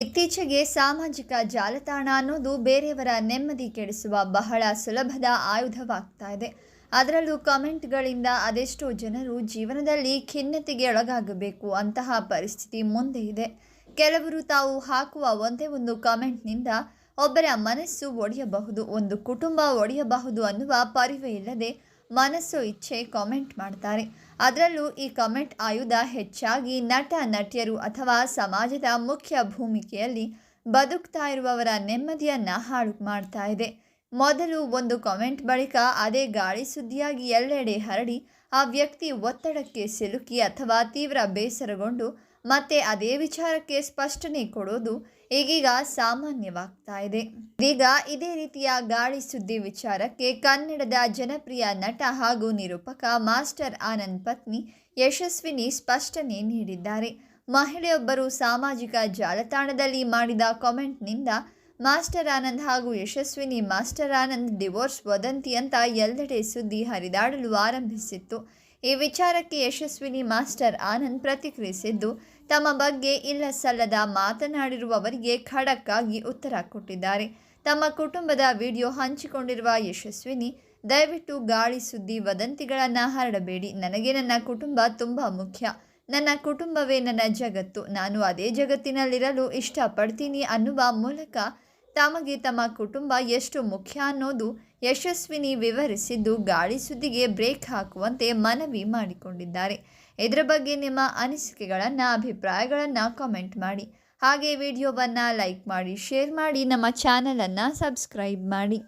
ಇತ್ತೀಚೆಗೆ ಸಾಮಾಜಿಕ ಜಾಲತಾಣ ಅನ್ನೋದು ಬೇರೆಯವರ ನೆಮ್ಮದಿ ಕೆಡಿಸುವ ಬಹಳ ಸುಲಭದ ಆಯುಧವಾಗ್ತಾ ಇದೆ. ಅದರಲ್ಲೂ ಕಮೆಂಟ್ಗಳಿಂದ ಅದೆಷ್ಟೋ ಜನರು ಜೀವನದಲ್ಲಿ ಖಿನ್ನತೆಗೆ ಒಳಗಾಗಬೇಕು ಅಂತಹ ಪರಿಸ್ಥಿತಿ ಮುಂದೆ ಇದೆ. ಕೆಲವರು ತಾವು ಹಾಕುವ ಒಂದೇ ಒಂದು ಕಮೆಂಟ್ನಿಂದ ಒಬ್ಬರ ಮನಸ್ಸು ಒಡೆಯಬಹುದು, ಒಂದು ಕುಟುಂಬ ಒಡೆಯಬಹುದು ಅನ್ನುವ ಪರಿವೇ ಇಲ್ಲದೆ ಮನಸ್ಸು ಇಚ್ಛೆ ಕಾಮೆಂಟ್ ಮಾಡ್ತಾರೆ. ಅದರಲ್ಲೂ ಈ ಕಮೆಂಟ್ ಆಯುಧ ಹೆಚ್ಚಾಗಿ ನಟ ನಟಿಯರು ಅಥವಾ ಸಮಾಜದ ಮುಖ್ಯ ಭೂಮಿಕೆಯಲ್ಲಿ ಬದುಕ್ತಾ ಇರುವವರ ನೆಮ್ಮದಿಯನ್ನು ಹಾಳು ಮಾಡ್ತಾ ಇದೆ. ಮೊದಲು ಒಂದು ಕಾಮೆಂಟ್ ಬಳಿಕ ಅದೇ ಗಾಳಿ ಸುದ್ದಿಯಾಗಿ ಎಲ್ಲೆಡೆ ಹರಡಿ ಆ ವ್ಯಕ್ತಿ ಒತ್ತಡಕ್ಕೆ ಸಿಲುಕಿ ಅಥವಾ ತೀವ್ರ ಬೇಸರಗೊಂಡು ಮತ್ತೆ ಅದೇ ವಿಚಾರಕ್ಕೆ ಸ್ಪಷ್ಟನೆ ಕೊಡೋದು ಈಗೀಗ ಸಾಮಾನ್ಯವಾಗ್ತಾ ಇದೆ. ಈಗ ಇದೇ ರೀತಿಯ ಗಾಳಿ ಸುದ್ದಿ ವಿಚಾರಕ್ಕೆ ಕನ್ನಡದ ಜನಪ್ರಿಯ ನಟ ಹಾಗೂ ನಿರೂಪಕ ಮಾಸ್ಟರ್ ಆನಂದ್ ಪತ್ನಿ ಯಶಸ್ವಿನಿ ಸ್ಪಷ್ಟನೆ ನೀಡಿದ್ದಾರೆ. ಮಹಿಳೆಯೊಬ್ಬರು ಸಾಮಾಜಿಕ ಜಾಲತಾಣದಲ್ಲಿ ಮಾಡಿದ ಕಾಮೆಂಟ್ನಿಂದ ಮಾಸ್ಟರ್ ಆನಂದ್ ಹಾಗೂ ಯಶಸ್ವಿನಿ ಮಾಸ್ಟರ್ ಆನಂದ್ ಡಿವೋರ್ಸ್ ವದಂತಿ ಅಂತ ಎಲ್ಲೆಡೆ ಸುದ್ದಿ ಹರಿದಾಡಲು ಆರಂಭಿಸಿತ್ತು. ಈ ವಿಚಾರಕ್ಕೆ ಯಶಸ್ವಿನಿ ಮಾಸ್ಟರ್ ಆನಂದ್ ಪ್ರತಿಕ್ರಿಯಿಸಿದ್ದು, ತಮ್ಮ ಬಗ್ಗೆ ಇಲ್ಲ ಸಲ್ಲದ ಮಾತನಾಡಿರುವವರಿಗೆ ಖಡಕ್ ಆಗಿ ಉತ್ತರ ಕೊಟ್ಟಿದ್ದಾರೆ. ತಮ್ಮ ಕುಟುಂಬದ ವಿಡಿಯೋ ಹಂಚಿಕೊಂಡಿರುವ ಯಶಸ್ವಿನಿ, ದಯವಿಟ್ಟು ಗಾಳಿ ಸುದ್ದಿ ವದಂತಿಗಳನ್ನು ಹರಡಬೇಡಿ. ನನಗೆ ನನ್ನ ಕುಟುಂಬ ತುಂಬ ಮುಖ್ಯ. ನನ್ನ ಕುಟುಂಬವೇ ನನ್ನ ಜಗತ್ತು. ನಾನು ಅದೇ ಜಗತ್ತಿನಲ್ಲಿರಲು ಇಷ್ಟಪಡ್ತೀನಿ ಅನ್ನುವ ಮೂಲಕ ತಮಗೆ ತಮ್ಮ ಕುಟುಂಬ ಎಷ್ಟು ಮುಖ್ಯ ಅನ್ನೋದು ಯಶಸ್ವಿನಿ ವಿವರಿಸಿದ್ದು, ಗಾಳಿ ಸುದ್ದಿಗೆ ಬ್ರೇಕ್ ಹಾಕುವಂತೆ ಮನವಿ ಮಾಡಿಕೊಂಡಿದ್ದಾರೆ. ಇದರ ಬಗ್ಗೆ ನಿಮ್ಮ ಅನಿಸಿಕೆಗಳನ್ನು, ಅಭಿಪ್ರಾಯಗಳನ್ನು ಕಾಮೆಂಟ್ ಮಾಡಿ. ಹಾಗೆ ವಿಡಿಯೋವನ್ನು ಲೈಕ್ ಮಾಡಿ, ಶೇರ್ ಮಾಡಿ, ನಮ್ಮ ಚಾನಲನ್ನು ಸಬ್ಸ್ಕ್ರೈಬ್ ಮಾಡಿ.